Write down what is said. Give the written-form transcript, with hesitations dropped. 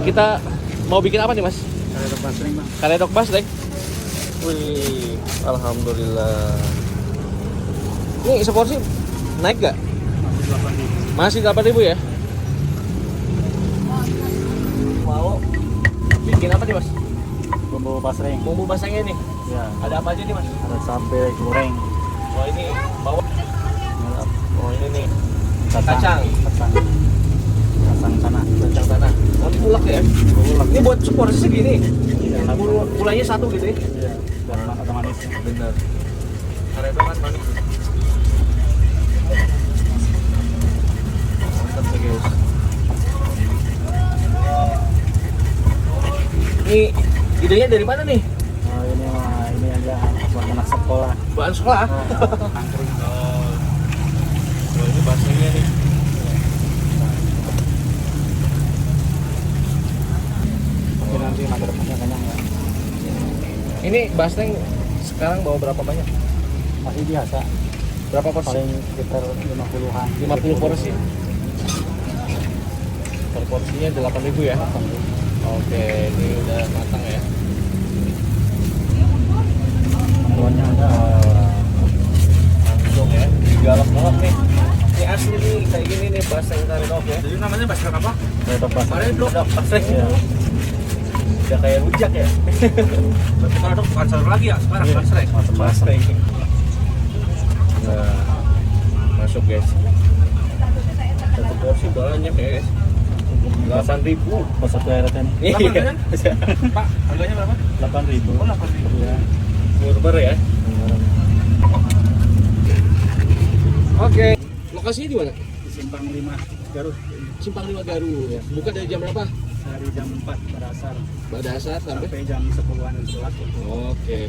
Kita mau bikin apa nih mas? Karedok basreng bang. Karedok basreng. Wih, alhamdulillah. Ini seporsi naik gak? Masih 8.000. Masih 8.000 ya? Mau bikin apa nih mas? Bumbu basreng. Bumbu basahnya nih. Ya. Ada apa aja nih mas? Ada cabai goreng. Oh ini bawang. Merah. Oh ini nih Kacang. Kacang tanah. kacang tanah. Oh ini ulek ya? Ulek. Ini buat seporsi segini. Iya, satu. Gulanya satu gitu ya? Iya. Dan ada manisnya. Bener. Karedok kan manis. Mantap sih guys. Ini idenya dari mana nih? Nah, ini mah ini aja buat anak sekolah. Bahan sekolah. Angkring. Oh ini basahnya nih. Tapi nanti masa depannya kenyang ya. Ini basreng sekarang bawa berapa banyak? Masih biasa. Berapa porsi? Paling sekitar 50-an. 50 porsi. Per porsinya 8.000 ya? 8.000. Oke, ini udah matang ya. Mendoannya ada. Langsung ya, digalak-galak nih. Ini asli nih, kayak gini nih basreng karedok ya. Jadi namanya basreng apa? Karedok basreng. Karedok basreng. Iya. Udah kayak rujak ya. Berarti kalau dok bukan sayur lagi ya sekarang Iya. basreng. Macam-macam. Basreng. Nah, masuk guys. Satu porsi banyak ya guys. 8.000. Pas satu airnya nih. Iya. Pak, harganya berapa? 8.000. Oh 8.000. Iya. Murbar ya. Oke. Lokasinya di mana? Di Simpang 5 Garut. Simpang 5 Garut. Buka dari jam berapa? Dari jam 4 pada asar Pada asar sampai. sampai jam 10-an 11. Oke.